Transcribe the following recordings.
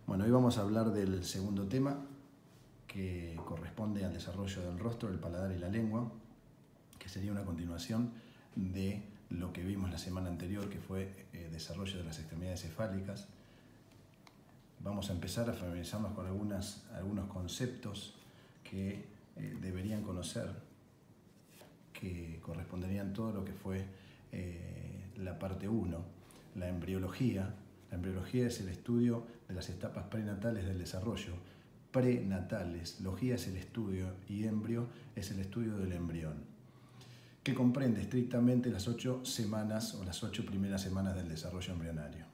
Bueno, hoy vamos a hablar del segundo tema, que corresponde al desarrollo del rostro, el paladar y la lengua, que sería una continuación de lo que vimos la semana anterior, que fue desarrollo de las extremidades cefálicas. Vamos a empezar a familiarizarnos con algunos conceptos que deberían conocer, que corresponderían todo lo que fue la parte 1, la embriología. La embriología es el estudio de las etapas prenatales del desarrollo. Prenatales, logía es el estudio y embrio es el estudio del embrión, que comprende estrictamente las 8 semanas o las 8 primeras semanas del desarrollo embrionario.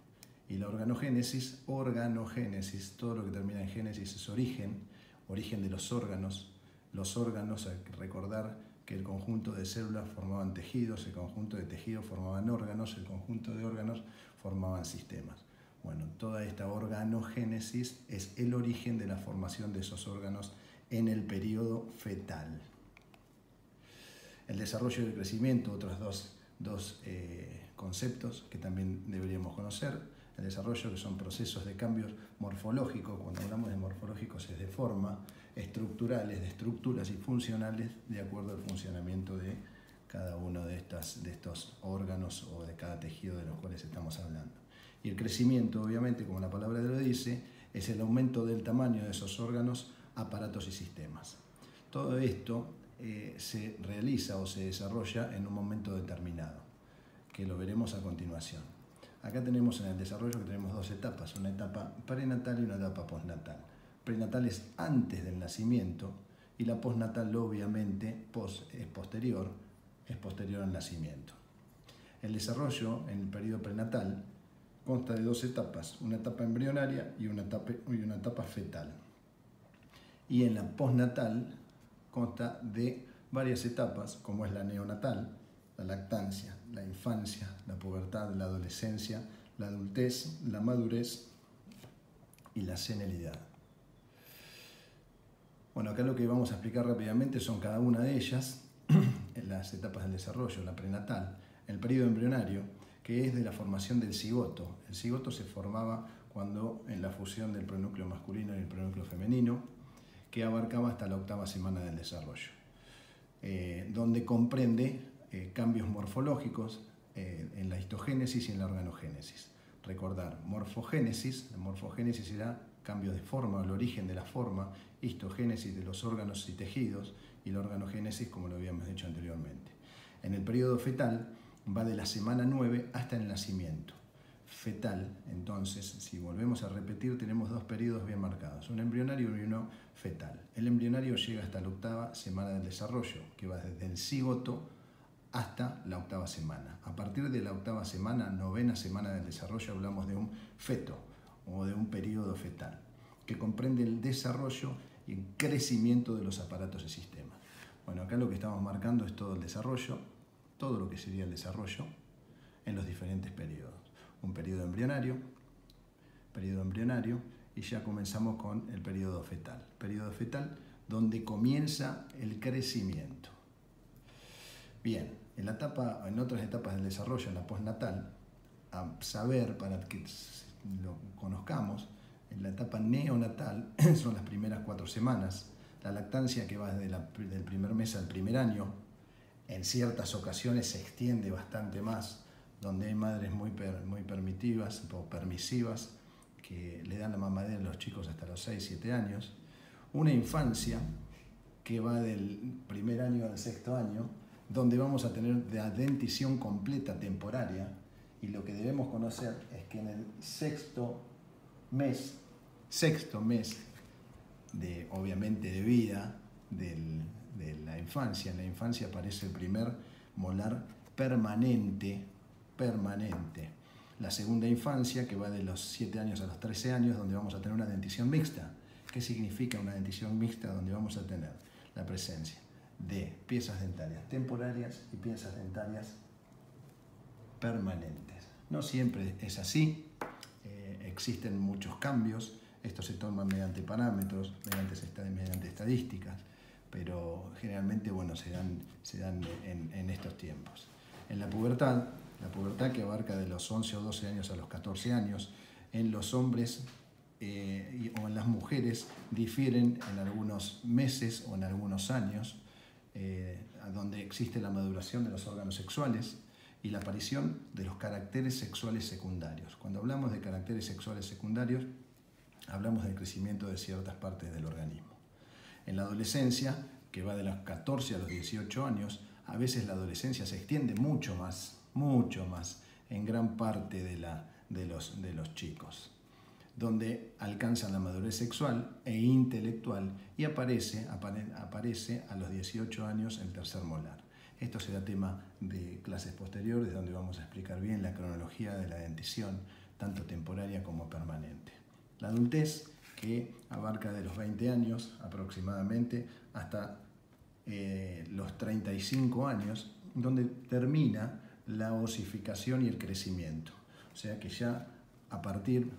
Y la organogénesis, todo lo que termina en génesis es origen de los órganos. Los órganos, hay que recordar que el conjunto de células formaban tejidos, el conjunto de tejidos formaban órganos, el conjunto de órganos formaban sistemas. Bueno, toda esta organogénesis es el origen de la formación de esos órganos en el periodo fetal. El desarrollo y el crecimiento, otros dos conceptos que también deberíamos conocer. El desarrollo, que son procesos de cambios morfológicos. Cuando hablamos de morfológicos es de forma, estructurales, de estructuras y funcionales, de acuerdo al funcionamiento de cada uno de estos órganos o de cada tejido de los cuales estamos hablando. Y el crecimiento, obviamente, como la palabra lo dice, es el aumento del tamaño de esos órganos, aparatos y sistemas. Todo esto se realiza o se desarrolla en un momento determinado, que lo veremos a continuación. Acá tenemos en el desarrollo que tenemos dos etapas, una etapa prenatal y una etapa postnatal. Prenatal es antes del nacimiento y la postnatal, obviamente, es posterior al nacimiento. El desarrollo en el periodo prenatal consta de dos etapas, una etapa embrionaria y una etapa fetal. Y en la postnatal consta de varias etapas, como es la neonatal, la lactancia, la infancia, la pubertad, la adolescencia, la adultez, la madurez y la senilidad. Bueno, acá lo que vamos a explicar rápidamente son cada una de ellas, en las etapas del desarrollo, la prenatal, el periodo embrionario, que es de la formación del cigoto. El cigoto se formaba cuando en la fusión del pronúcleo masculino y el pronúcleo femenino, que abarcaba hasta la 8ª semana del desarrollo, donde comprende cambios morfológicos en la histogénesis y en la organogénesis. Recordar, morfogénesis, la morfogénesis era cambio de forma, el origen de la forma, histogénesis de los órganos y tejidos, y la organogénesis, como lo habíamos dicho anteriormente. En el periodo fetal va de la semana 9 hasta el nacimiento. Fetal, entonces, si volvemos a repetir, tenemos dos periodos bien marcados, un embrionario y uno fetal. El embrionario llega hasta la 8ª semana del desarrollo, que va desde el cigoto hasta la 8ª semana. A partir de la 8ª semana, 9ª semana del desarrollo, hablamos de un feto o de un periodo fetal, que comprende el desarrollo y el crecimiento de los aparatos y sistemas. Bueno, acá lo que estamos marcando es todo el desarrollo, todo lo que sería el desarrollo en los diferentes periodos. Un periodo embrionario, y ya comenzamos con el periodo fetal. Periodo fetal donde comienza el crecimiento. Bien, en otras etapas del desarrollo, en la postnatal, a saber, para que lo conozcamos, en la etapa neonatal son las primeras 4 semanas, la lactancia que va desde del primer mes al primer año, en ciertas ocasiones se extiende bastante más, donde hay madres muy permisivas, que le dan la mamadera a los chicos hasta los 6-7 años. Una infancia que va del primer año al 6º año, donde vamos a tener la dentición completa temporaria, y lo que debemos conocer es que en el sexto mes obviamente de vida de la infancia, en la infancia aparece el primer molar permanente. La segunda infancia, que va de los 7 años a los 13 años, donde vamos a tener una dentición mixta. ¿Qué significa una dentición mixta? Donde vamos a tener la presencia de piezas dentarias temporarias y piezas dentarias permanentes. No siempre es así, existen muchos cambios, estos se toman mediante parámetros, mediante estadísticas, pero generalmente se dan en estos tiempos. En la pubertad que abarca de los 11 o 12 años a los 14 años, en los hombres o en las mujeres difieren en algunos meses o en algunos años, donde existe la maduración de los órganos sexuales y la aparición de los caracteres sexuales secundarios. Cuando hablamos de caracteres sexuales secundarios, hablamos del crecimiento de ciertas partes del organismo. En la adolescencia, que va de los 14 a los 18 años, a veces la adolescencia se extiende mucho más en gran parte de los chicos, donde alcanzan la madurez sexual e intelectual y aparece a los 18 años el tercer molar. Esto será tema de clases posteriores, donde vamos a explicar bien la cronología de la dentición, tanto temporaria como permanente. La adultez, que abarca de los 20 años aproximadamente hasta los 35 años, donde termina la osificación y el crecimiento. O sea que ya a partir,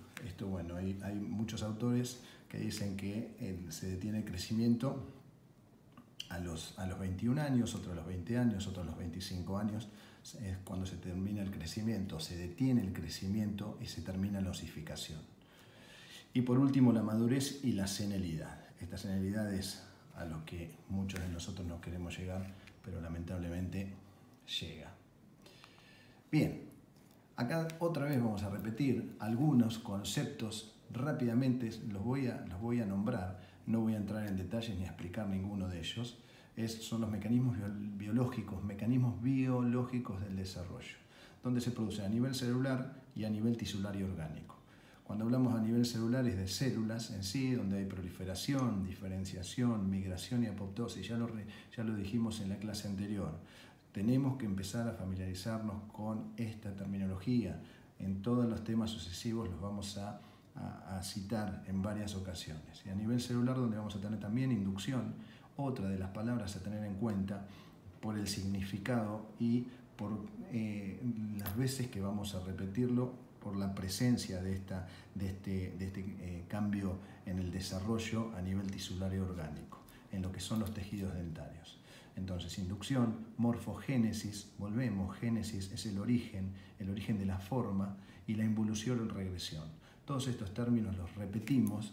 hay muchos autores que dicen que se detiene el crecimiento a los 21 años, otros a los 20 años, otros a los 25 años, es cuando se termina el crecimiento, se detiene el crecimiento y se termina la osificación. Y por último, la madurez y la senilidad. Esta senilidad es a lo que muchos de nosotros no queremos llegar, pero lamentablemente llega. Bien, acá otra vez vamos a repetir algunos conceptos rápidamente, los voy a nombrar, no voy a entrar en detalles ni a explicar ninguno de ellos. Son los mecanismos biológicos del desarrollo, donde se produce a nivel celular y a nivel tisular y orgánico. Cuando hablamos a nivel celular es de células en sí, donde hay proliferación, diferenciación, migración y apoptosis. Ya lo dijimos en la clase anterior. Tenemos que empezar a familiarizarnos con esta terminología. En todos los temas sucesivos los vamos a citar en varias ocasiones. Y a nivel celular, donde vamos a tener también inducción, otra de las palabras a tener en cuenta por el significado y por las veces que vamos a repetirlo, por la presencia de este cambio en el desarrollo a nivel tisular y orgánico, en lo que son los tejidos dentarios. Entonces, inducción, morfogénesis, volvemos, génesis es el origen de la forma, y la involución o regresión. Todos estos términos los repetimos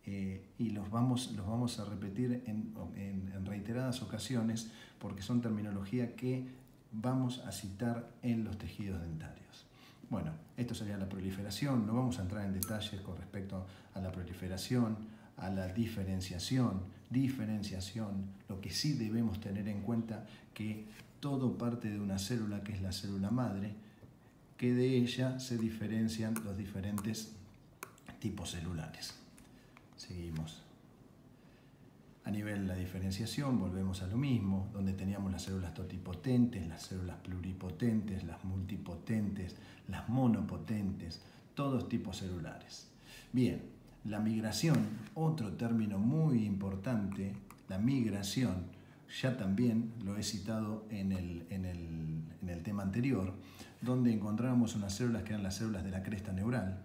y los vamos a repetir en reiteradas ocasiones, porque son terminología que vamos a citar en los tejidos dentarios. Bueno, esto sería la proliferación. No vamos a entrar en detalles con respecto a la proliferación, a la diferenciación. Lo que sí debemos tener en cuenta, que todo parte de una célula, que es la célula madre, que de ella se diferencian los diferentes tipos celulares. Seguimos. A nivel de la diferenciación, volvemos a lo mismo, donde teníamos las células totipotentes, las células pluripotentes, las multipotentes, las monopotentes, todos tipos celulares. Bien, la migración, otro término muy importante, la migración, ya también lo he citado en el tema anterior, donde encontrábamos unas células que eran las células de la cresta neural,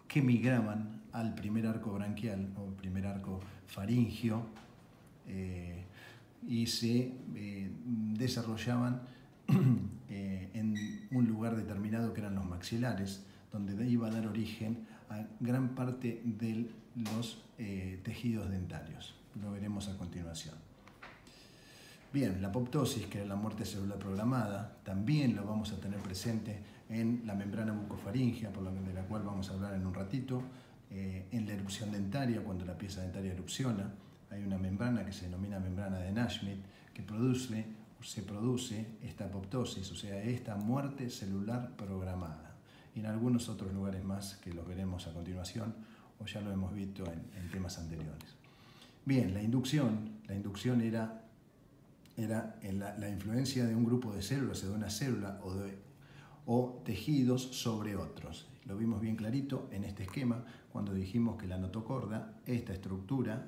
que migraban al primer arco branquial o primer arco faríngeo y se desarrollaban en un lugar determinado, que eran los maxilares, donde iba a dar origen a gran parte de los tejidos dentarios. Lo veremos a continuación. Bien, la apoptosis, que es la muerte celular programada, también lo vamos a tener presente en la membrana bucofaríngea, de la cual vamos a hablar en un ratito. En la erupción dentaria, cuando la pieza dentaria erupciona, hay una membrana que se denomina membrana de Naschmidt, que se produce esta apoptosis, o sea, esta muerte celular programada. Y en algunos otros lugares más, que los veremos a continuación, o ya lo hemos visto en temas anteriores. Bien, la inducción era la influencia de un grupo de células, de una célula o tejidos sobre otros. Lo vimos bien clarito en este esquema cuando dijimos que la notocorda, esta estructura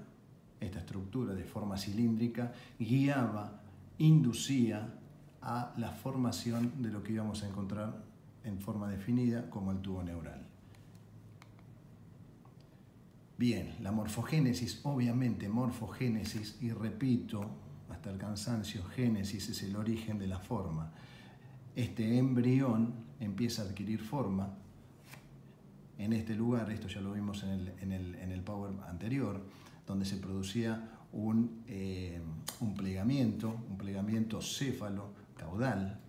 de forma cilíndrica, inducía a la formación de lo que íbamos a encontrar en forma definida como el tubo neural. Bien, la morfogénesis, obviamente morfogénesis, y repito hasta el cansancio, génesis es el origen de la forma. Este embrión empieza a adquirir forma en este lugar, esto ya lo vimos en el Power anterior, donde se producía un plegamiento céfalo-caudal.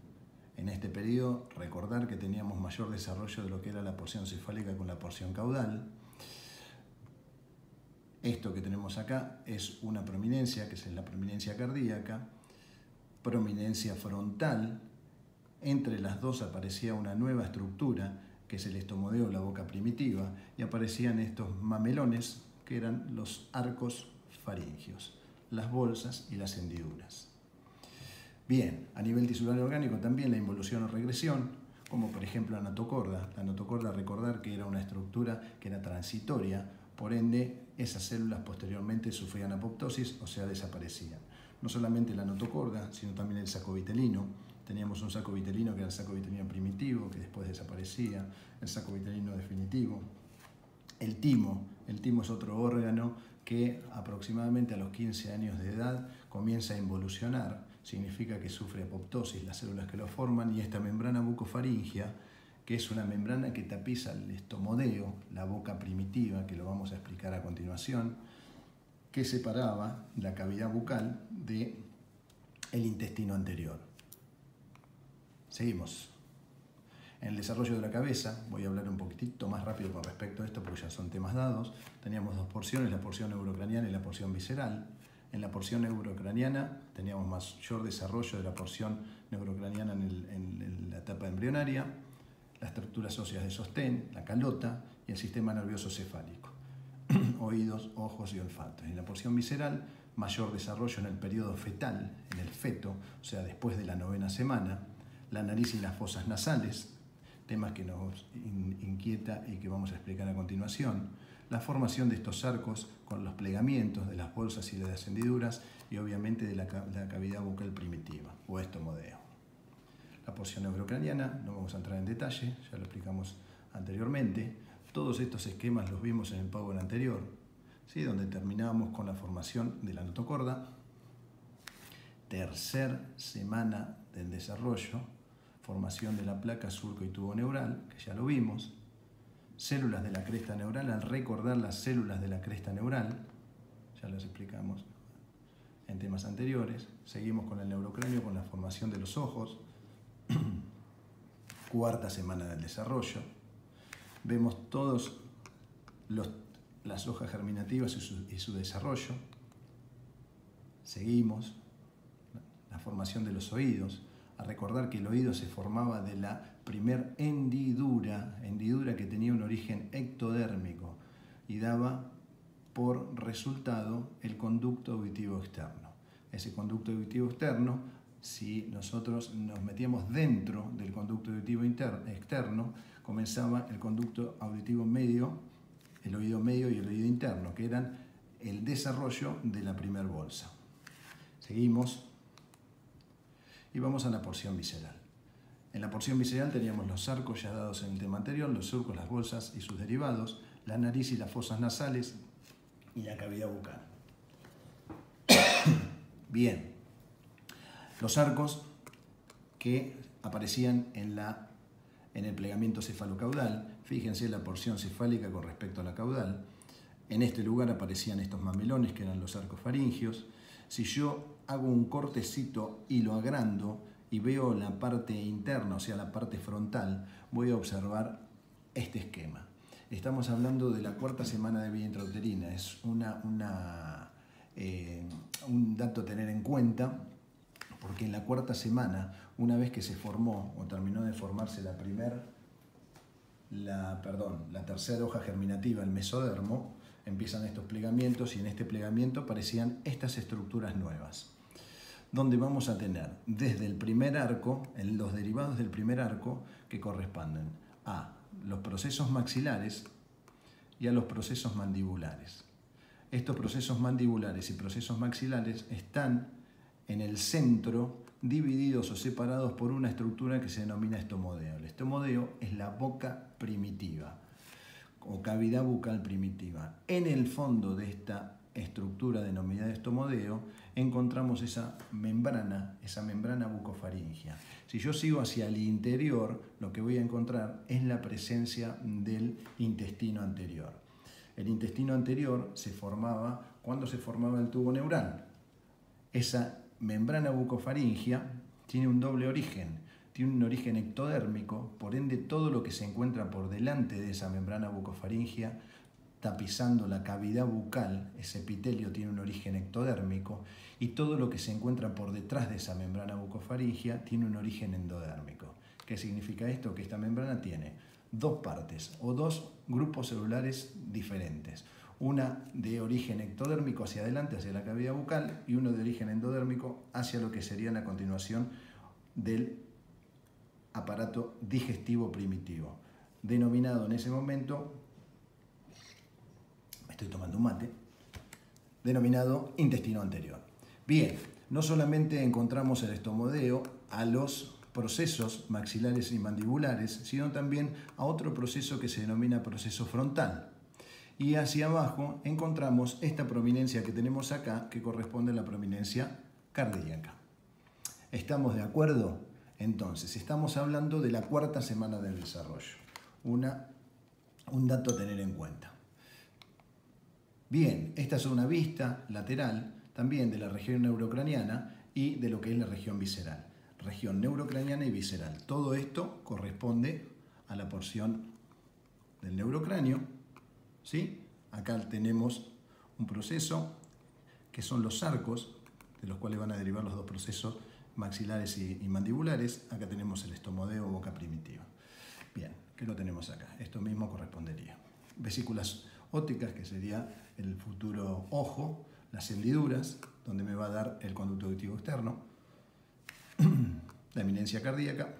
En este periodo, recordar que teníamos mayor desarrollo de lo que era la porción cefálica con la porción caudal. Esto que tenemos acá es una prominencia, que es la prominencia cardíaca, prominencia frontal. Entre las dos aparecía una nueva estructura, que es el estomodeo, la boca primitiva, y aparecían estos mamelones, que eran los arcos faringios, las bolsas y las hendiduras. Bien, a nivel tisular orgánico también la involución o regresión, como por ejemplo la notocorda. La notocorda, recordar que era una estructura que era transitoria, por ende esas células posteriormente sufrían apoptosis, o sea, desaparecían. No solamente la notocorda, sino también el saco vitelino. Teníamos un saco vitelino que era el saco vitelino primitivo, que después desaparecía, el saco vitelino definitivo. El timo es otro órgano que aproximadamente a los 15 años de edad comienza a involucionar, significa que sufre apoptosis las células que lo forman, y esta membrana bucofaringea, que es una membrana que tapiza el estomodeo, la boca primitiva, que lo vamos a explicar a continuación, que separaba la cavidad bucal del intestino anterior. Seguimos. En el desarrollo de la cabeza, voy a hablar un poquitito más rápido con respecto a esto porque ya son temas dados. Teníamos dos porciones, la porción neurocraniana y la porción visceral. En la porción neurocraniana teníamos mayor desarrollo de la porción neurocraniana en la etapa embrionaria, las estructuras óseas de sostén, la calota y el sistema nervioso cefálico, oídos, ojos y olfato. En la porción visceral, mayor desarrollo en el periodo fetal, en el feto, o sea, después de la 9ª semana, la nariz y las fosas nasales, temas que nos inquieta y que vamos a explicar a continuación, la formación de estos arcos con los plegamientos de las bolsas y de las hendiduras y obviamente de la cavidad bucal primitiva o estomodeo. La porción neurocraniana, no vamos a entrar en detalle, ya lo explicamos anteriormente. Todos estos esquemas los vimos en el Power anterior, ¿sí? Donde terminábamos con la formación de la notocorda, tercera semana del desarrollo, formación de la placa surco y tubo neural, que ya lo vimos, células de la cresta neural. Al recordar las células de la cresta neural, ya las explicamos en temas anteriores. Seguimos con el neurocráneo, con la formación de los ojos, cuarta semana del desarrollo. Vemos todas las hojas germinativas y su desarrollo. Seguimos la formación de los oídos. A recordar que el oído se formaba de la primer hendidura que tenía un origen ectodérmico y daba por resultado el conducto auditivo externo. Ese conducto auditivo externo, si nosotros nos metíamos dentro del conducto auditivo externo, comenzaba el conducto auditivo medio, el oído medio y el oído interno, que eran el desarrollo de la primer bolsa. Seguimos y vamos a la porción visceral. En la porción visceral teníamos los arcos ya dados en el tema anterior, los surcos, las bolsas y sus derivados, la nariz y las fosas nasales y la cavidad bucal. Bien, los arcos que aparecían en el plegamiento cefalocaudal, fíjense la porción cefálica con respecto a la caudal. En este lugar aparecían estos mamelones que eran los arcos faringios. Si yo hago un cortecito y lo agrando y veo la parte interna, o sea, la parte frontal, voy a observar este esquema. Estamos hablando de la cuarta semana de vida intrauterina. Es un dato a tener en cuenta, porque en la cuarta semana, una vez que se formó o terminó de formarse la tercera hoja germinativa, el mesodermo, empiezan estos plegamientos y en este plegamiento aparecían estas estructuras nuevas, donde vamos a tener desde el primer arco, los derivados del primer arco que corresponden a los procesos maxilares y a los procesos mandibulares. Estos procesos mandibulares y procesos maxilares están en el centro, divididos o separados por una estructura que se denomina estomodeo. El estomodeo es la boca primitiva o cavidad bucal primitiva. En el fondo de esta estructura denominada estomodeo, encontramos esa membrana bucofaringea. Si yo sigo hacia el interior, lo que voy a encontrar es la presencia del intestino anterior. El intestino anterior se formaba cuando se formaba el tubo neural. Esa membrana bucofaringea tiene un doble origen. Tiene un origen ectodérmico, por ende todo lo que se encuentra por delante de esa membrana bucofaringea, tapizando la cavidad bucal, ese epitelio tiene un origen ectodérmico, y todo lo que se encuentra por detrás de esa membrana bucofaringea tiene un origen endodérmico. ¿Qué significa esto? Que esta membrana tiene dos partes o dos grupos celulares diferentes. Una de origen ectodérmico hacia adelante, hacia la cavidad bucal, y uno de origen endodérmico hacia lo que sería la continuación del aparato digestivo primitivo, denominado en ese momento, estoy tomando un mate, denominado intestino anterior. Bien, no solamente encontramos el estomodeo a los procesos maxilares y mandibulares, sino también a otro proceso que se denomina proceso frontal. Y hacia abajo encontramos esta prominencia que tenemos acá, que corresponde a la prominencia cardíaca. ¿Estamos de acuerdo? Entonces, estamos hablando de la cuarta semana del desarrollo. Un dato a tener en cuenta. Bien, esta es una vista lateral también de la región neurocraniana y de lo que es la región visceral. Región neurocraniana y visceral. Todo esto corresponde a la porción del neurocráneo, ¿sí? Acá tenemos un proceso que son los arcos, de los cuales van a derivar los dos procesos maxilares y mandibulares. Acá tenemos el estomodeo o boca primitiva. Bien, ¿qué lo tenemos acá? Esto mismo correspondería. Vesículas ópticas, que sería el futuro ojo, las hendiduras, donde me va a dar el conducto auditivo externo, la eminencia cardíaca,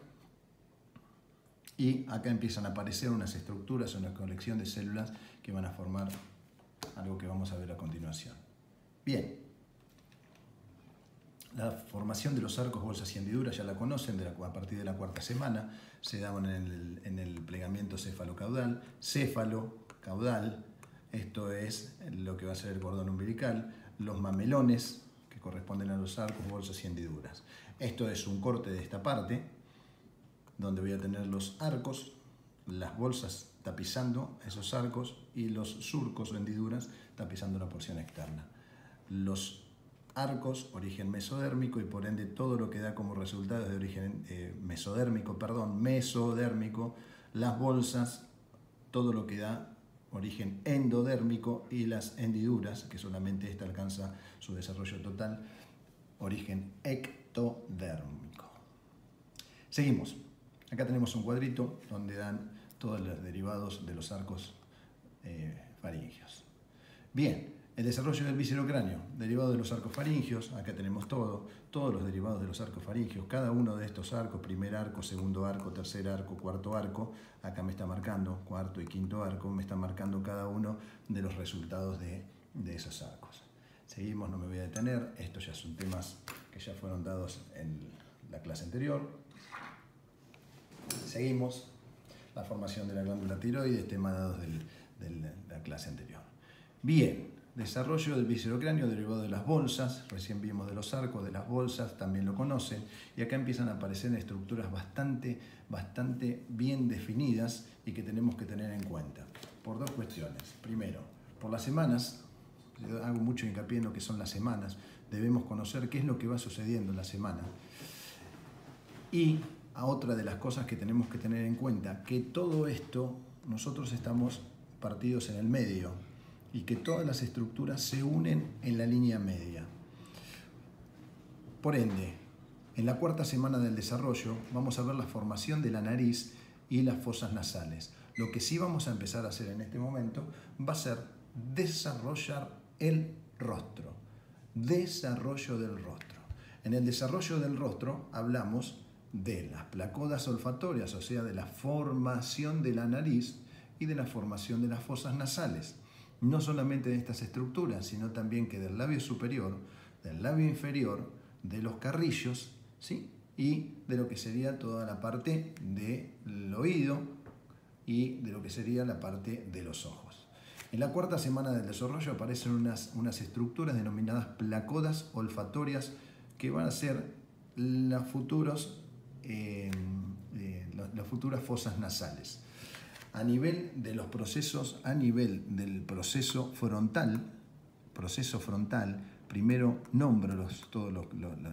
y acá empiezan a aparecer unas estructuras, una colección de células que van a formar algo que vamos a ver a continuación. Bien, la formación de los arcos, bolsas y hendiduras ya la conocen, a partir de la cuarta semana, se daban en el plegamiento cefalocaudal, céfalo-caudal, esto es lo que va a ser el cordón umbilical, los mamelones, que corresponden a los arcos, bolsas y hendiduras. Esto es un corte de esta parte, donde voy a tener los arcos, las bolsas tapizando esos arcos y los surcos o hendiduras tapizando la porción externa. Los arcos, origen mesodérmico, y por ende todo lo que da como resultado es de origen mesodérmico, las bolsas, todo lo que da origen endodérmico, y las hendiduras, que solamente esta alcanza su desarrollo total, origen ectodérmico. Seguimos. Acá tenemos un cuadrito donde dan todos los derivados de los arcos faríngeos. Bien, el desarrollo del viscerocráneo, derivado de los arcos faringios, acá tenemos todos los derivados de los arcos faringios, cada uno de estos arcos, primer arco, segundo arco, tercer arco, cuarto arco, acá me está marcando, cuarto y quinto arco, me está marcando cada uno de los resultados de esos arcos. Seguimos, no me voy a detener, estos ya son temas que ya fueron dados en la clase anterior. Seguimos, la formación de la glándula tiroides, temas dados de la clase anterior. Bien, desarrollo del viscerocráneo derivado de las bolsas, recién vimos de los arcos, de las bolsas, también lo conocen, y acá empiezan a aparecer estructuras bastante bien definidas y que tenemos que tener en cuenta, por dos cuestiones. Primero, por las semanas, hago mucho hincapié en lo que son las semanas, debemos conocer qué es lo que va sucediendo en la semana. Y a otra de las cosas que tenemos que tener en cuenta, que todo esto, nosotros estamos partidos en el medio, y que todas las estructuras se unen en la línea media. Por ende, en la cuarta semana del desarrollo vamos a ver la formación de la nariz y las fosas nasales. Lo que sí vamos a empezar a hacer en este momento va a ser desarrollar el rostro. Desarrollo del rostro. En el desarrollo del rostro hablamos de las placodas olfatorias, o sea, de la formación de la nariz y de la formación de las fosas nasales. No solamente de estas estructuras, sino también que del labio superior, del labio inferior, de los carrillos, ¿sí? Y de lo que sería toda la parte del oído y de lo que sería la parte de los ojos. En la cuarta semana del desarrollo aparecen unas estructuras denominadas placodas olfatorias que van a ser las futuras fosas nasales. A nivel de los procesos, a nivel del proceso frontal, primero nombro todas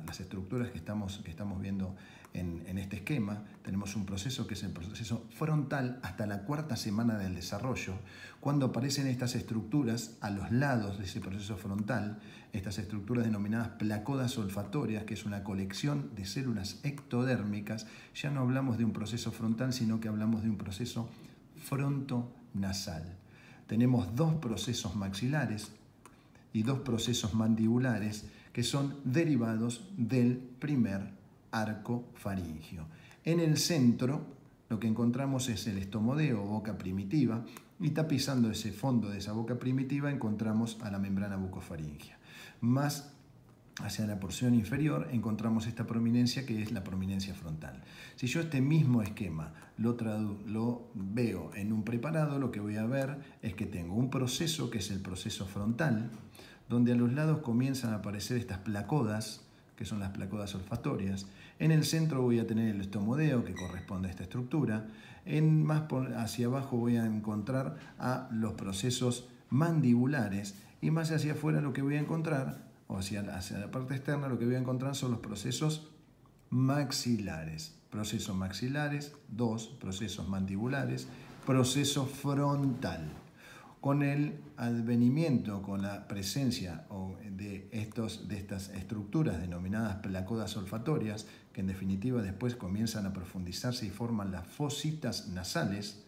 las estructuras que estamos viendo en este esquema. Tenemos un proceso que es el proceso frontal hasta la cuarta semana del desarrollo, cuando aparecen estas estructuras a los lados de ese proceso frontal, estas estructuras denominadas placodas olfatorias, que es una colección de células ectodérmicas. Ya no hablamos de un proceso frontal, sino que hablamos de un proceso frontonasal. Tenemos dos procesos maxilares y dos procesos mandibulares que son derivados del primer arco faríngeo. En el centro lo que encontramos es el estomodeo o boca primitiva, y tapizando ese fondo de esa boca primitiva encontramos a la membrana bucofaríngea. Más hacia la porción inferior encontramos esta prominencia, que es la prominencia frontal. Si yo este mismo esquema lo veo en un preparado, lo que voy a ver es que tengo un proceso que es el proceso frontal, donde a los lados comienzan a aparecer estas placodas, que son las placodas olfatorias. En el centro voy a tener el estomodeo, que corresponde a esta estructura. Más hacia abajo voy a encontrar a los procesos mandibulares, y más hacia afuera lo que voy a encontrar, o hacia la parte externa, lo que voy a encontrar son los procesos maxilares. Procesos maxilares, dos procesos mandibulares, proceso frontal. Con el advenimiento, con la presencia de estas estructuras denominadas placodas olfatorias, que en definitiva después comienzan a profundizarse y forman las fositas nasales,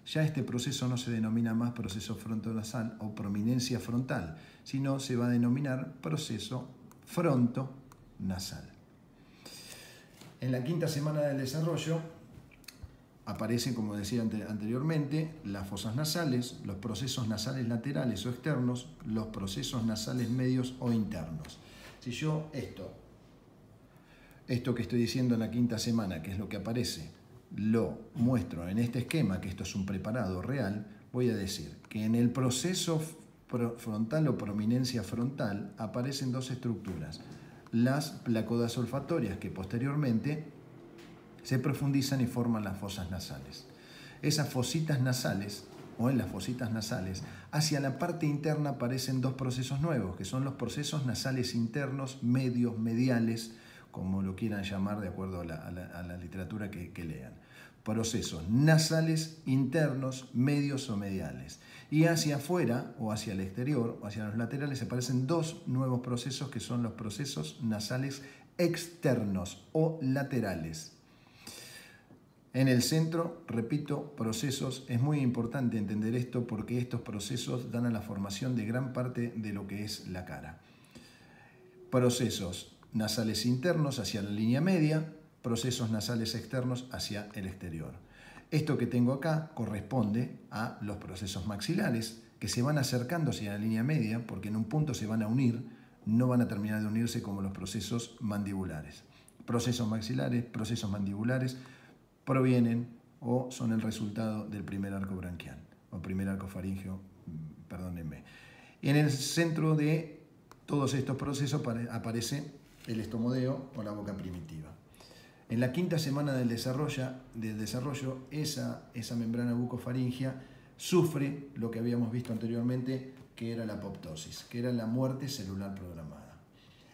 ya este proceso no se denomina más proceso frontonasal o prominencia frontal, sino se va a denominar proceso frontonasal. En la quinta semana del desarrollo aparecen, como decía anteriormente, las fosas nasales, los procesos nasales laterales o externos, los procesos nasales medios o internos. Si yo esto que estoy diciendo en la quinta semana, que es lo que aparece, lo muestro en este esquema, que esto es un preparado real, voy a decir que en el proceso frontal o prominencia frontal aparecen dos estructuras: las placodas olfatorias, que posteriormente se profundizan y forman las fosas nasales. Esas fositas nasales, o en las fositas nasales, hacia la parte interna aparecen dos procesos nuevos, que son los procesos nasales internos, medios, mediales, como lo quieran llamar de acuerdo a la literatura que lean. Procesos nasales internos, medios o mediales. Y hacia afuera, o hacia el exterior, o hacia los laterales, aparecen dos nuevos procesos, que son los procesos nasales externos o laterales. En el centro, repito, procesos, es muy importante entender esto porque estos procesos dan a la formación de gran parte de lo que es la cara. Procesos nasales internos hacia la línea media, procesos nasales externos hacia el exterior. Esto que tengo acá corresponde a los procesos maxilares, que se van acercando hacia la línea media porque en un punto se van a unir, no van a terminar de unirse como los procesos mandibulares. Procesos maxilares, procesos mandibulares provienen o son el resultado del primer arco branquial, o primer arco faríngeo, perdónenme. Y en el centro de todos estos procesos aparece el estomodeo o la boca primitiva. En la quinta semana del desarrollo, esa membrana bucofaríngea sufre lo que habíamos visto anteriormente, que era la apoptosis, que era la muerte celular programada.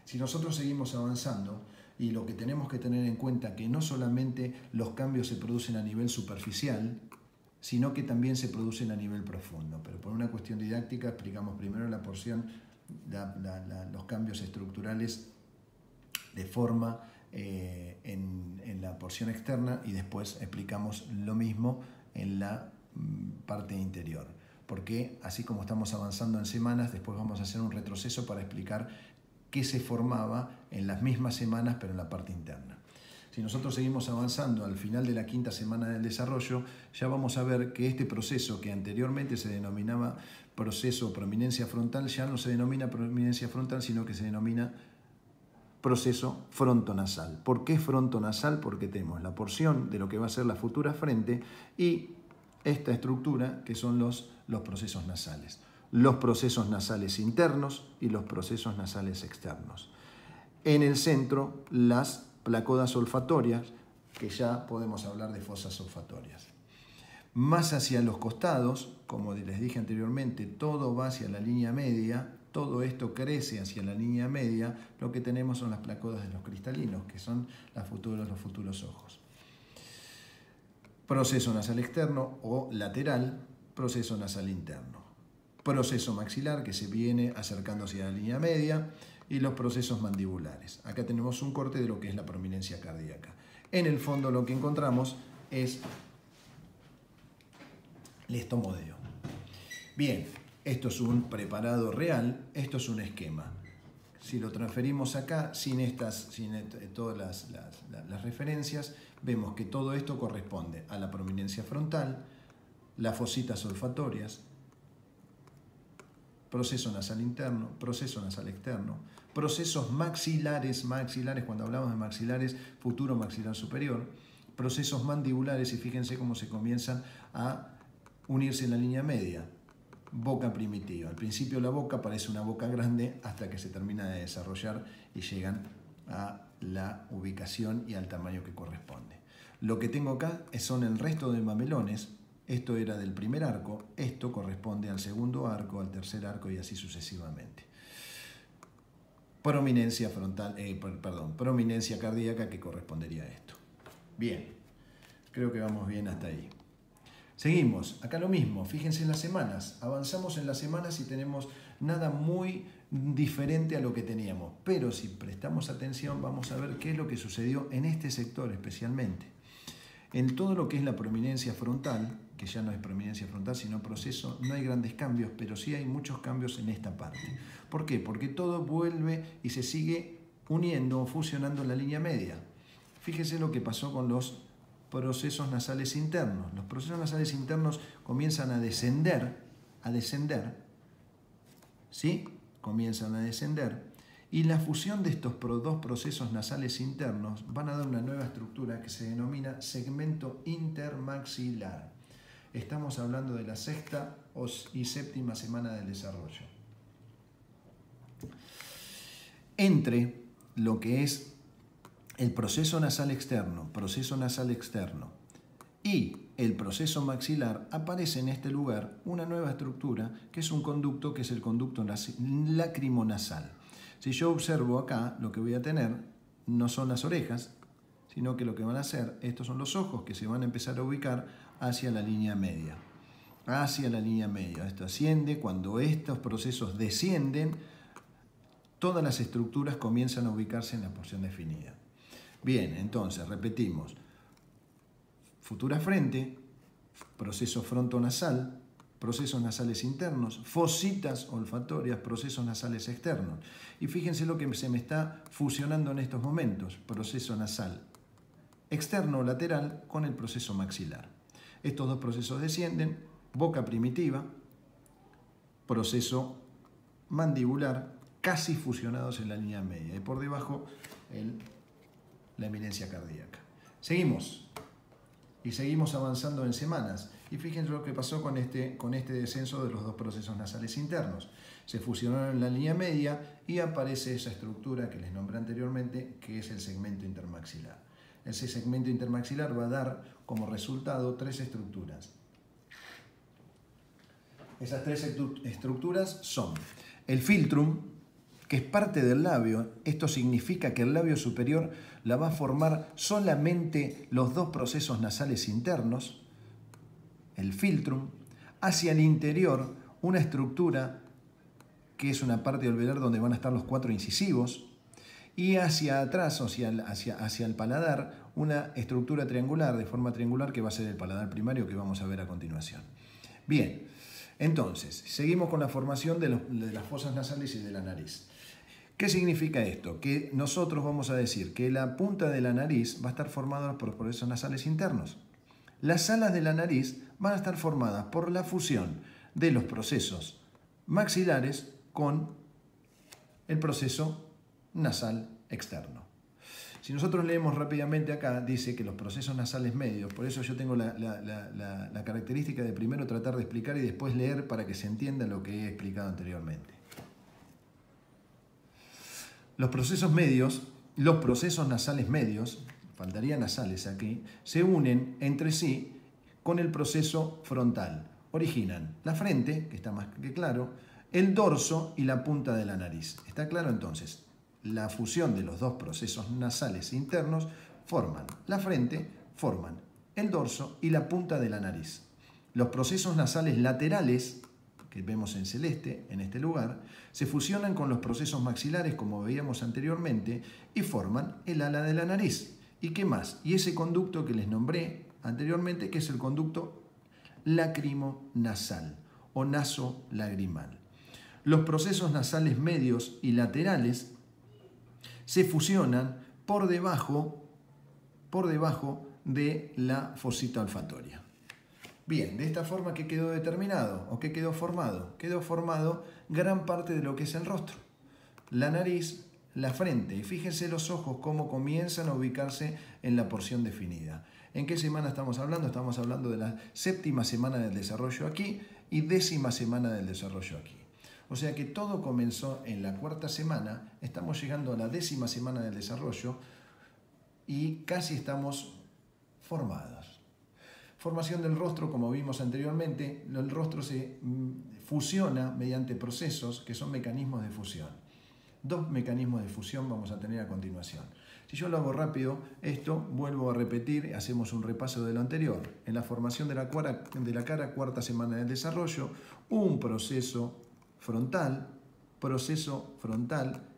Si nosotros seguimos avanzando, y lo que tenemos que tener en cuenta que no solamente los cambios se producen a nivel superficial, sino que también se producen a nivel profundo. Pero por una cuestión didáctica explicamos primero la porción, los cambios estructurales de forma en la porción externa, y después explicamos lo mismo en la parte interior. Porque así como estamos avanzando en semanas, después vamos a hacer un retroceso para explicar qué se formaba en las mismas semanas, pero en la parte interna. Si nosotros seguimos avanzando al final de la quinta semana del desarrollo, ya vamos a ver que este proceso que anteriormente se denominaba proceso o prominencia frontal, ya no se denomina prominencia frontal, sino que se denomina proceso frontonasal. ¿Por qué frontonasal? Porque tenemos la porción de lo que va a ser la futura frente y esta estructura que son los procesos nasales. Los procesos nasales internos y los procesos nasales externos. En el centro, las placodas olfatorias, que ya podemos hablar de fosas olfatorias. Más hacia los costados, como les dije anteriormente, todo va hacia la línea media, todo esto crece hacia la línea media, lo que tenemos son las placodas de los cristalinos, que son los futuros ojos. Proceso nasal externo o lateral, proceso nasal interno. Proceso maxilar, que se viene acercando hacia la línea media, y los procesos mandibulares. Acá tenemos un corte de lo que es la prominencia cardíaca. En el fondo lo que encontramos es el estomodeo. Bien, esto es un preparado real, esto es un esquema. Si lo transferimos acá, sin todas las referencias, vemos que todo esto corresponde a la prominencia frontal, las fositas olfatorias, proceso nasal interno, proceso nasal externo, procesos maxilares, cuando hablamos de maxilares, futuro maxilar superior, procesos mandibulares, y fíjense cómo se comienzan a unirse en la línea media, boca primitiva. Al principio la boca parece una boca grande hasta que se termina de desarrollar y llegan a la ubicación y al tamaño que corresponde. Lo que tengo acá son el resto de mamelones. Esto era del primer arco, esto corresponde al segundo arco, al tercer arco y así sucesivamente. Prominencia frontal, prominencia cardíaca que correspondería a esto. Bien, creo que vamos bien hasta ahí. Seguimos, acá lo mismo, fíjense en las semanas, avanzamos en las semanas y tenemos nada muy diferente a lo que teníamos, pero si prestamos atención vamos a ver qué es lo que sucedió en este sector especialmente. En todo lo que es la prominencia frontal, que ya no es prominencia frontal sino proceso, no hay grandes cambios, pero sí hay muchos cambios en esta parte. ¿Por qué? Porque todo vuelve y se sigue uniendo o fusionando en la línea media. Fíjese lo que pasó con los procesos nasales internos. Los procesos nasales internos comienzan a descender, ¿sí? Comienzan a descender. Y la fusión de estos dos procesos nasales internos van a dar una nueva estructura que se denomina segmento intermaxilar. Estamos hablando de la sexta y séptima semana del desarrollo. Entre lo que es el proceso nasal externo y el proceso maxilar, aparece en este lugar una nueva estructura que es un conducto, que es el conducto lacrimonasal. Si yo observo acá, lo que voy a tener no son las orejas, sino que lo que van a hacer, estos son los ojos que se van a empezar a ubicar hacia la línea media. Esto asciende, cuando estos procesos descienden, todas las estructuras comienzan a ubicarse en la porción definida. Bien, entonces repetimos. Futura frente, proceso frontonasal, procesos nasales internos, fositas olfatorias, procesos nasales externos. Y fíjense lo que se me está fusionando en estos momentos, proceso nasal externo o lateral con el proceso maxilar. Estos dos procesos descienden, boca primitiva, proceso mandibular, casi fusionados en la línea media, y por debajo la eminencia cardíaca. Seguimos. Y seguimos avanzando en semanas. Y fíjense lo que pasó con este descenso de los dos procesos nasales internos. Se fusionaron en la línea media y aparece esa estructura que les nombré anteriormente, que es el segmento intermaxilar. Ese segmento intermaxilar va a dar como resultado tres estructuras. Esas tres estructuras son el filtrum, que es parte del labio. Esto significa que el labio superior la va a formar solamente los dos procesos nasales internos, el filtrum, hacia el interior una estructura que es una parte alveolar donde van a estar los cuatro incisivos, y hacia atrás, hacia el paladar, una estructura triangular, de forma triangular, que va a ser el paladar primario, que vamos a ver a continuación. Bien, entonces, seguimos con la formación de las fosas nasales y de la nariz. ¿Qué significa esto? Que nosotros vamos a decir que la punta de la nariz va a estar formada por procesos nasales internos. Las alas de la nariz van a estar formadas por la fusión de los procesos maxilares con el proceso nasal externo. Si nosotros leemos rápidamente acá, dice que los procesos nasales medios, por eso yo tengo la característica de primero tratar de explicar y después leer para que se entienda lo que he explicado anteriormente. Los procesos nasales medios, faltaría nasales aquí, se unen entre sí con el proceso frontal. Originan la frente, que está más que claro, el dorso y la punta de la nariz. ¿Está claro entonces? La fusión de los dos procesos nasales internos forman la frente, forman el dorso y la punta de la nariz. Los procesos nasales laterales, que vemos en celeste en este lugar, se fusionan con los procesos maxilares, como veíamos anteriormente, y forman el ala de la nariz. ¿Y qué más? Y ese conducto que les nombré anteriormente, que es el conducto lacrimonasal o nasolagrimal. Los procesos nasales medios y laterales se fusionan por debajo de la fosita olfatoria. Bien, de esta forma, ¿qué quedó determinado o qué quedó formado? Quedó formado gran parte de lo que es el rostro, la nariz, la frente. Y fíjense los ojos cómo comienzan a ubicarse en la porción definida. ¿En qué semana estamos hablando? Estamos hablando de la 7ª semana del desarrollo aquí y 10ª semana del desarrollo aquí. O sea que todo comenzó en la 4ª semana, estamos llegando a la 10ª semana del desarrollo y casi estamos formados. Formación del rostro, como vimos anteriormente, el rostro se fusiona mediante procesos que son mecanismos de fusión. 2 mecanismos de fusión vamos a tener a continuación. Si yo lo hago rápido, esto vuelvo a repetir, hacemos un repaso de lo anterior. En la formación de la cara, 4ª semana del desarrollo, un proceso frontal,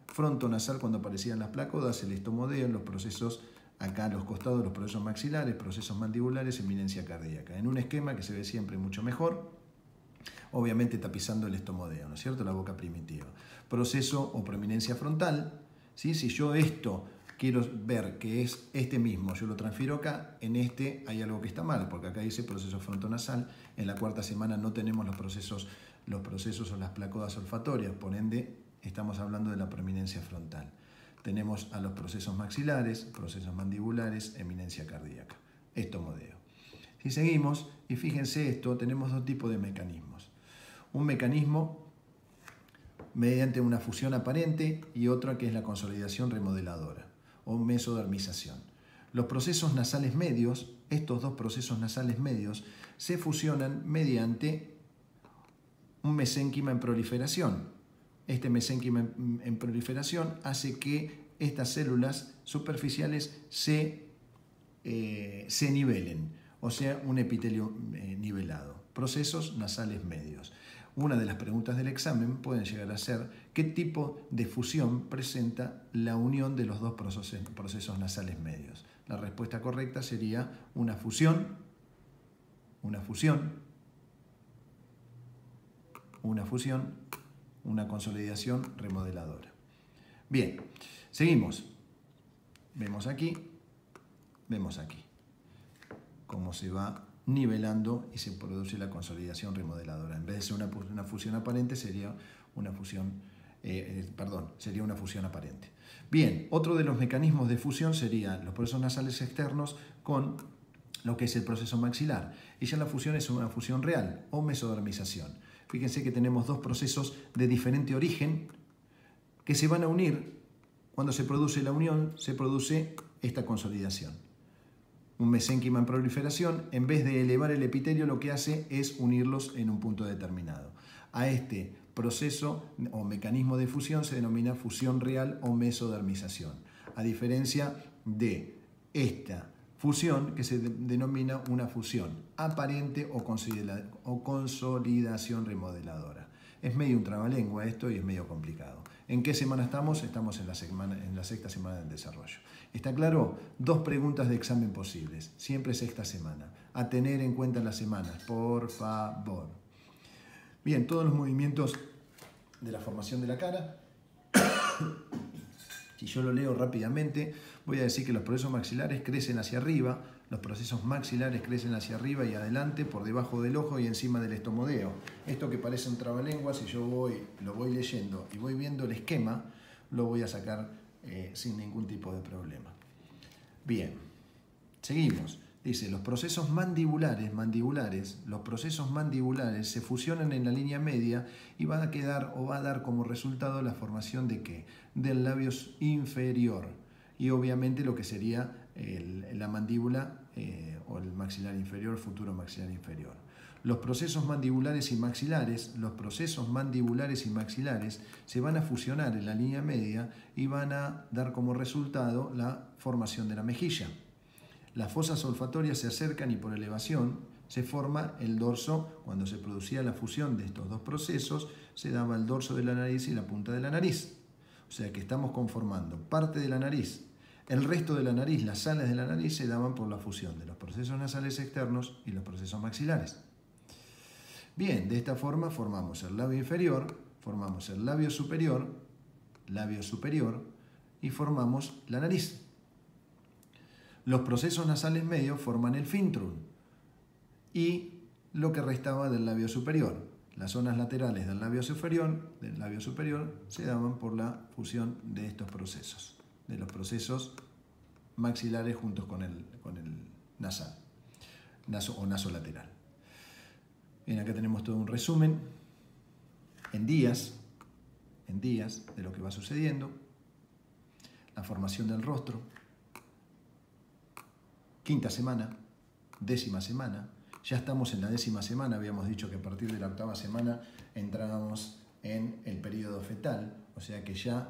frontonasal cuando aparecían las placodas, el estomodeo, los procesos acá a los costados, los procesos maxilares, procesos mandibulares, eminencia cardíaca. En un esquema que se ve siempre mucho mejor, obviamente tapizando el estomodeo, ¿no es cierto? La boca primitiva. Proceso o prominencia frontal, ¿sí? Si yo esto quiero ver que es este mismo, yo lo transfiero acá, en este hay algo que está mal, porque acá dice proceso frontonasal, en la 4ª semana no tenemos los procesos o las placodas olfatorias, por ende estamos hablando de la prominencia frontal. Tenemos a los procesos maxilares, procesos mandibulares, eminencia cardíaca, estomodeo. Si seguimos, y fíjense esto, tenemos 2 tipos de mecanismos. Un mecanismo mediante una fusión aparente y otra que es la consolidación remodeladora o mesodermización. Los procesos nasales medios, estos 2 procesos nasales medios, se fusionan mediante un mesénquima en proliferación. Este mesénquima en proliferación hace que estas células superficiales se nivelen, o sea, un epitelio nivelado. Procesos nasales medios. Una de las preguntas del examen pueden llegar a ser ¿qué tipo de fusión presenta la unión de los 2 procesos nasales medios? La respuesta correcta sería una fusión, una consolidación remodeladora. Bien, seguimos. Vemos aquí cómo se va nivelando y se produce la consolidación remodeladora. En vez de ser una fusión aparente, sería una fusión aparente. Bien, otro de los mecanismos de fusión serían los procesos nasales externos con lo que es el proceso maxilar. Y ya la fusión es una fusión real o mesodermización. Fíjense que tenemos 2 procesos de diferente origen que se van a unir. Cuando se produce la unión, se produce esta consolidación. Un mesénquima en proliferación, en vez de elevar el epitelio, lo que hace es unirlos en un punto determinado. A este proceso o mecanismo de fusión se denomina fusión real o mesodermización, a diferencia de esta fusión que se denomina una fusión aparente o consolidación remodeladora. Es medio un trabalengua esto y es medio complicado. ¿En qué semana estamos? Estamos en la 6ª semana del desarrollo. ¿Está claro? 2 preguntas de examen posibles, siempre 6ª semana. A tener en cuenta las semanas, por favor. Bien, todos los movimientos de la formación de la cara. Si yo lo leo rápidamente, voy a decir que los procesos maxilares crecen hacia arriba, los procesos maxilares crecen hacia arriba y adelante, por debajo del ojo y encima del estomodeo. Esto que parece un trabalengua, si yo lo voy leyendo y voy viendo el esquema, lo voy a sacar sin ningún tipo de problema. Bien, seguimos. Dice, los procesos mandibulares se fusionan en la línea media y va a quedar o va a dar como resultado la formación de ¿qué? Del labio inferior y obviamente lo que sería la mandíbula o el maxilar inferior, futuro maxilar inferior. Los procesos mandibulares y maxilares se van a fusionar en la línea media y van a dar como resultado la formación de la mejilla. Las fosas olfatorias se acercan y por elevación se forma el dorso. Cuando se producía la fusión de estos dos procesos, se daba el dorso de la nariz y la punta de la nariz. O sea que estamos conformando parte de la nariz. El resto de la nariz, las alas de la nariz, se daban por la fusión de los procesos nasales externos y los procesos maxilares. Bien, de esta forma formamos el labio inferior, formamos el labio superior y formamos la nariz. Los procesos nasales medios forman el fintrum y lo que restaba del labio superior. Las zonas laterales del labio superior se daban por la fusión de estos procesos, de los procesos maxilares juntos con el nasal, naso lateral. Bien, acá tenemos todo un resumen en días de lo que va sucediendo, la formación del rostro, quinta semana, décima semana, ya estamos en la décima semana, habíamos dicho que a partir de la octava semana entrábamos en el periodo fetal, o sea que ya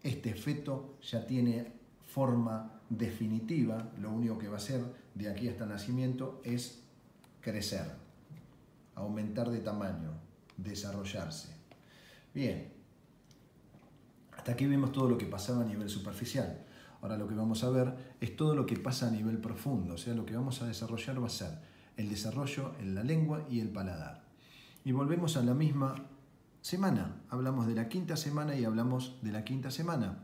este feto ya tiene forma definitiva, lo único que va a hacer de aquí hasta el nacimiento es crecer, aumentar de tamaño, desarrollarse. Bien, hasta aquí vimos todo lo que pasaba a nivel superficial. Ahora lo que vamos a ver es todo lo que pasa a nivel profundo, o sea, lo que vamos a desarrollar va a ser el desarrollo en la lengua y el paladar. Y volvemos a la misma semana, hablamos de la quinta semana y hablamos de la quinta semana.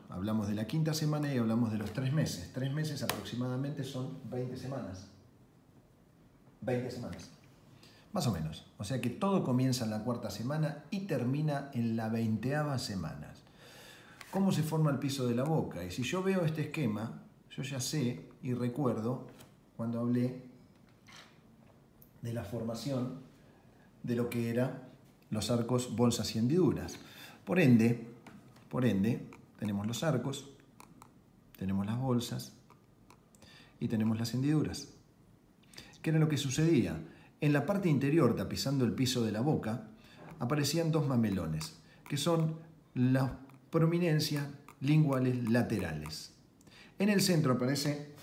Hablamos de la quinta semana y hablamos de los 3 meses. 3 meses aproximadamente son 20 semanas. 20 semanas, más o menos. O sea que todo comienza en la cuarta semana y termina en la 20ª semana. ¿Cómo se forma el piso de la boca? Y si yo veo este esquema, yo ya sé y recuerdo cuando hablé de la formación de lo que eran los arcos, bolsas y hendiduras. Por ende, tenemos los arcos, tenemos las bolsas y tenemos las hendiduras. ¿Qué era lo que sucedía? En la parte interior, tapizando el piso de la boca, aparecían dos mamelones, que son las prominencias linguales laterales. En el centro aparece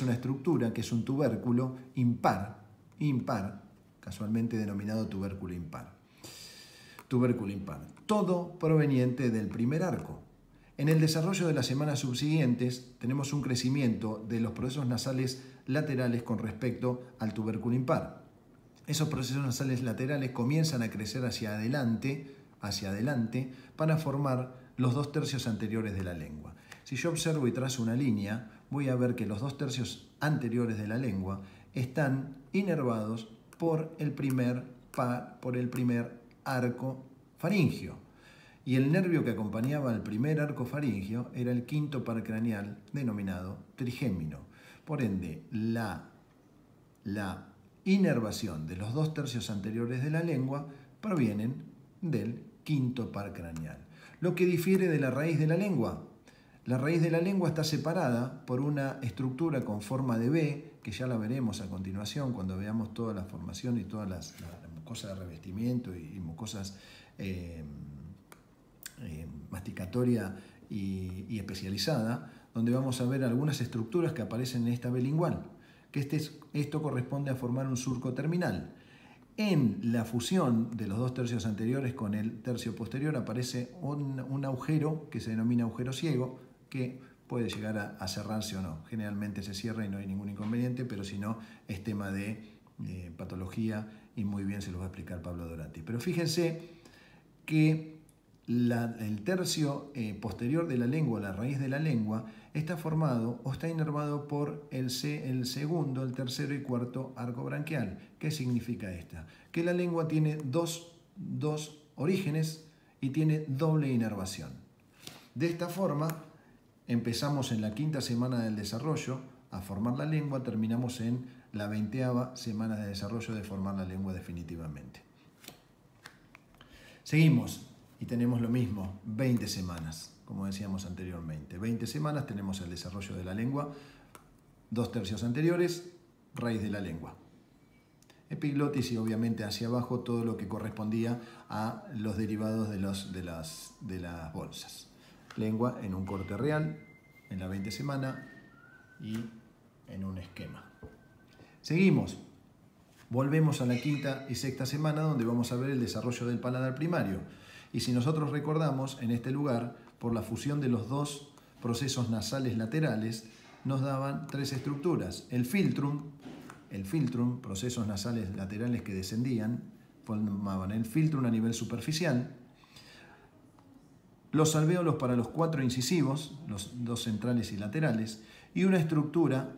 una estructura que es un tubérculo impar, casualmente denominado tubérculo impar. Todo proveniente del primer arco. En el desarrollo de las semanas subsiguientes tenemos un crecimiento de los procesos nasales laterales con respecto al tubérculo impar. Esos procesos nasales laterales comienzan a crecer hacia adelante para formar los 2/3 anteriores de la lengua. Si yo observo y trazo una línea, voy a ver que los 2/3 anteriores de la lengua están inervados por el primer arco faríngeo. Y el nervio que acompañaba al primer arco faríngeo era el quinto par craneal, denominado trigémino. Por ende, la inervación de los 2/3 anteriores de la lengua provienen del quinto par craneal. Lo que difiere de la raíz de la lengua. La raíz de la lengua está separada por una estructura con forma de V, que ya la veremos a continuación cuando veamos toda la formación y todas las mucosas de revestimiento y mucosas masticatoria y especializada, donde vamos a ver algunas estructuras que aparecen en esta V lingual, que esto corresponde a formar un surco terminal. En la fusión de los 2/3 anteriores con el tercio posterior aparece un agujero que se denomina agujero ciego, que puede llegar a cerrarse o no. Generalmente se cierra y no hay ningún inconveniente, pero si no es tema de patología y muy bien se los va a explicar Pablo Dorati. Pero fíjense que el tercio posterior de la lengua, la raíz de la lengua, está formado o está inervado por el segundo, el tercero y cuarto arco branquial. ¿Qué significa esto? Que la lengua tiene dos orígenes y tiene doble inervación. De esta forma, empezamos en la 5ª semana del desarrollo a formar la lengua, terminamos en la 20ª semana de desarrollo de formar la lengua definitivamente. Seguimos y tenemos lo mismo, 20 semanas, como decíamos anteriormente. 20 semanas tenemos el desarrollo de la lengua, 2/3 anteriores, raíz de la lengua. Epiglotis y obviamente hacia abajo todo lo que correspondía a los derivados de las bolsas. Lengua en un corte real, en la 20 semana y en un esquema. Seguimos. Volvemos a la 5ª y 6ª semana donde vamos a ver el desarrollo del paladar primario. Y si nosotros recordamos, en este lugar, por la fusión de los dos procesos nasales laterales, nos daban 3 estructuras. El filtrum, procesos nasales laterales que descendían, formaban el filtrum a nivel superficial, los alvéolos para los 4 incisivos, los 2 centrales y laterales, y una estructura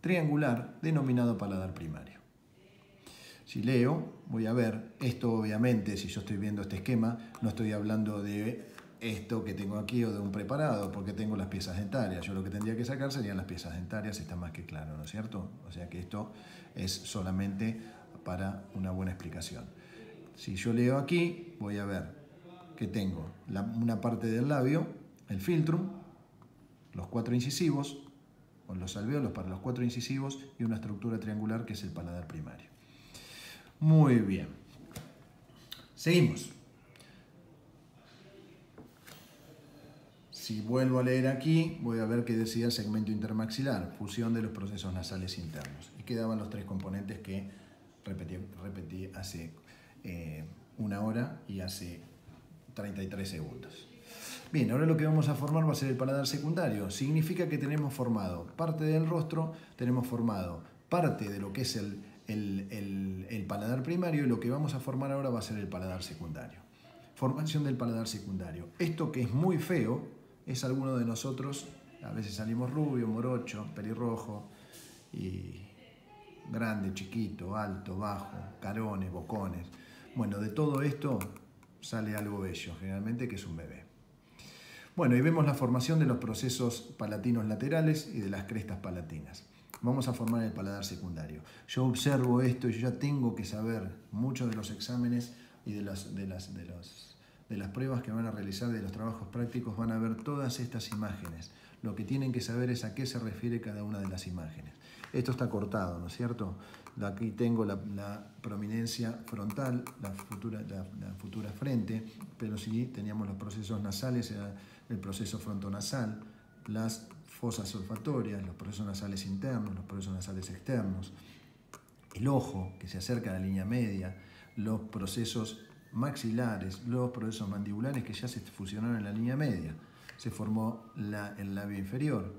triangular denominado paladar primario. Si leo, voy a ver, esto obviamente, si yo estoy viendo este esquema, no estoy hablando de esto que tengo aquí o de un preparado, porque tengo las piezas dentarias. Yo lo que tendría que sacar serían las piezas dentarias, está más que claro, ¿no es cierto? O sea que esto es solamente para una buena explicación. Si yo leo aquí, voy a ver que tengo una parte del labio, el filtrum, los 4 incisivos, o los alvéolos para los 4 incisivos, y una estructura triangular que es el paladar primario. Muy bien. Seguimos. Si vuelvo a leer aquí, voy a ver que decía el segmento intermaxilar, fusión de los procesos nasales internos. Y quedaban los 3 componentes que repetí hace 1 hora y hace 33 segundos. Bien, ahora lo que vamos a formar va a ser el paladar secundario. Significa que tenemos formado parte del rostro, tenemos formado parte de lo que es el paladar primario, y lo que vamos a formar ahora va a ser el paladar secundario. Formación del paladar secundario. Esto que es muy feo, es alguno de nosotros, a veces salimos rubio, morocho, pelirrojo, y grande, chiquito, alto, bajo, carones, bocones. Bueno, de todo esto sale algo bello, generalmente que es un bebé. Bueno, y vemos la formación de los procesos palatinos laterales y de las crestas palatinas. Vamos a formar el paladar secundario. Yo observo esto y yo ya tengo que saber muchos de los exámenes y de las pruebas que van a realizar, de los trabajos prácticos, van a ver todas estas imágenes. Lo que tienen que saber es a qué se refiere cada una de las imágenes. Esto está cortado, ¿no es cierto? Aquí tengo la prominencia frontal, la futura frente, pero sí teníamos los procesos nasales, era el proceso frontonasal, las fosas olfatorias, los procesos nasales internos, los procesos nasales externos, el ojo que se acerca a la línea media, los procesos maxilares, los procesos mandibulares que ya se fusionaron en la línea media. Se formó el labio inferior,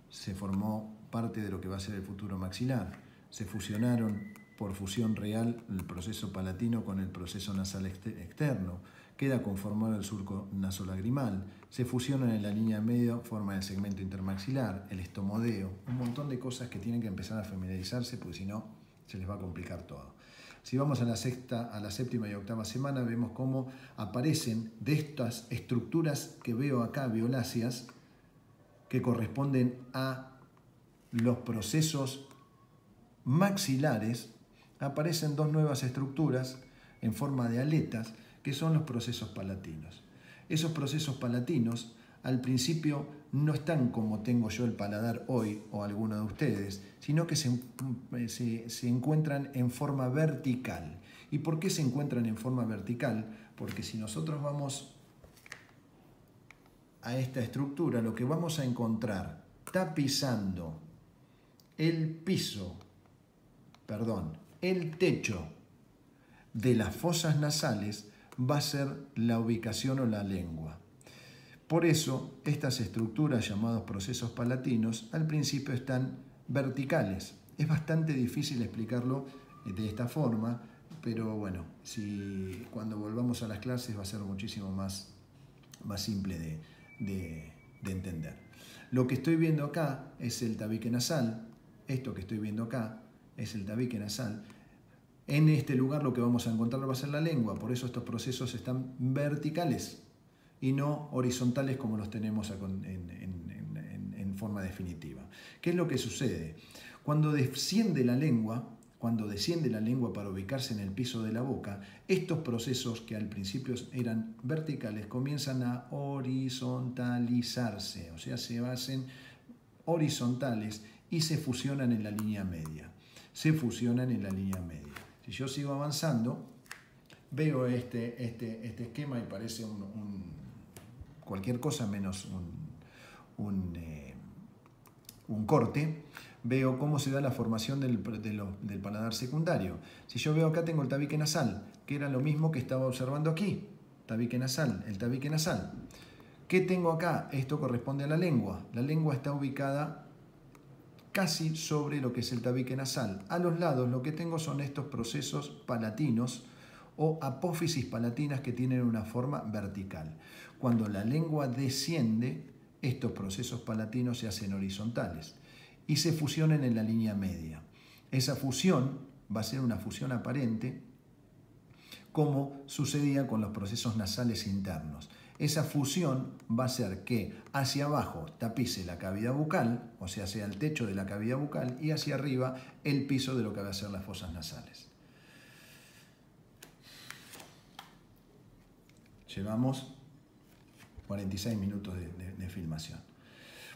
se formó parte de lo que va a ser el futuro maxilar, se fusionaron por fusión real el proceso palatino con el proceso nasal externo, queda conformado el surco nasolagrimal, se fusionan en la línea media, forma el segmento intermaxilar, el estomodeo, un montón de cosas que tienen que empezar a familiarizarse, porque si no se les va a complicar todo. Si vamos a la 7ª y 8ª semana, vemos cómo aparecen de estas estructuras que veo acá, violáceas, que corresponden a los procesos maxilares, aparecen 2 nuevas estructuras en forma de aletas, que son los procesos palatinos. Esos procesos palatinos al principio no están como tengo yo el paladar hoy o alguno de ustedes, sino que se encuentran en forma vertical. ¿Y por qué se encuentran en forma vertical? Porque si nosotros vamos a esta estructura, lo que vamos a encontrar tapizando el techo de las fosas nasales va a ser la ubicación o la lengua. Por eso, estas estructuras llamadas procesos palatinos al principio están verticales. Es bastante difícil explicarlo de esta forma, pero bueno, cuando volvamos a las clases va a ser muchísimo más simple de entender. Lo que estoy viendo acá es el tabique nasal. Esto que estoy viendo acá es el tabique nasal. En este lugar lo que vamos a encontrar va a ser la lengua, por eso estos procesos están verticales. y no horizontales como los tenemos en forma definitiva. ¿Qué es lo que sucede? Cuando desciende la lengua para ubicarse en el piso de la boca, estos procesos que al principio eran verticales comienzan a horizontalizarse, o sea, se hacen horizontales y se fusionan en la línea media. Si yo sigo avanzando, veo este esquema y parece cualquier cosa menos un corte. Veo cómo se da la formación del paladar secundario. Si yo veo acá, tengo el tabique nasal, que era lo mismo que estaba observando aquí. El tabique nasal. ¿Qué tengo acá? Esto corresponde a la lengua. La lengua está ubicada casi sobre lo que es el tabique nasal. A los lados lo que tengo son estos procesos palatinos o apófisis palatinas que tienen una forma vertical. Cuando la lengua desciende, estos procesos palatinos se hacen horizontales y se fusionan en la línea media. Esa fusión va a ser una fusión aparente, como sucedía con los procesos nasales internos. Esa fusión va a hacer que hacia abajo tapice la cavidad bucal, o sea el techo de la cavidad bucal, y hacia arriba el piso de lo que va a ser las fosas nasales. Llevamos 46 minutos de filmación.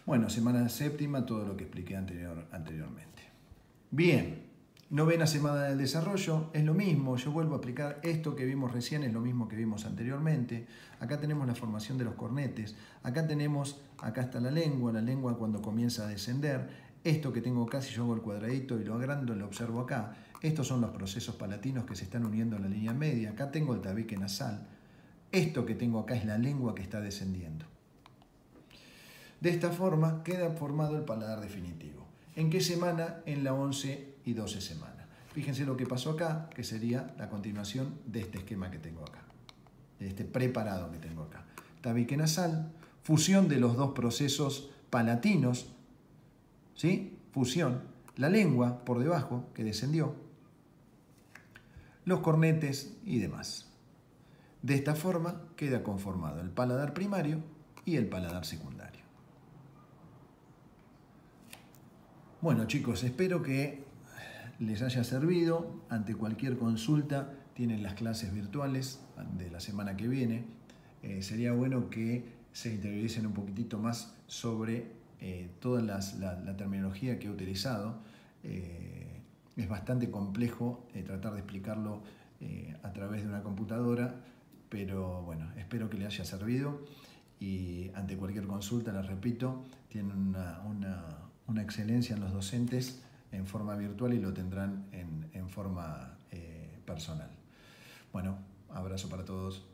Bueno, semana séptima, todo lo que expliqué anteriormente. Bien, novena semana del desarrollo, es lo mismo, yo vuelvo a aplicar esto que vimos recién, es lo mismo que vimos anteriormente. Acá tenemos la formación de los cornetes, acá está la lengua cuando comienza a descender. Esto que tengo acá, si yo hago el cuadradito y lo agrando, lo observo acá. Estos son los procesos palatinos que se están uniendo en la línea media. Acá tengo el tabique nasal. Esto que tengo acá es la lengua que está descendiendo. De esta forma queda formado el paladar definitivo. ¿En qué semana? En la 11 y 12 semana. Fíjense lo que pasó acá, que sería la continuación de este esquema que tengo acá, de este preparado que tengo acá. Tabique nasal, fusión de los dos procesos palatinos, ¿sí? Fusión, la lengua por debajo que descendió, los cornetes y demás. De esta forma queda conformado el paladar primario y el paladar secundario. Bueno, chicos, espero que les haya servido. Ante cualquier consulta tienen las clases virtuales de la semana que viene. Sería bueno que se interioricen un poquitito más sobre toda la terminología que he utilizado. Es bastante complejo tratar de explicarlo a través de una computadora, pero bueno, espero que les haya servido y ante cualquier consulta, les repito, tienen una excelencia en los docentes en forma virtual y lo tendrán en forma personal. Bueno, abrazo para todos.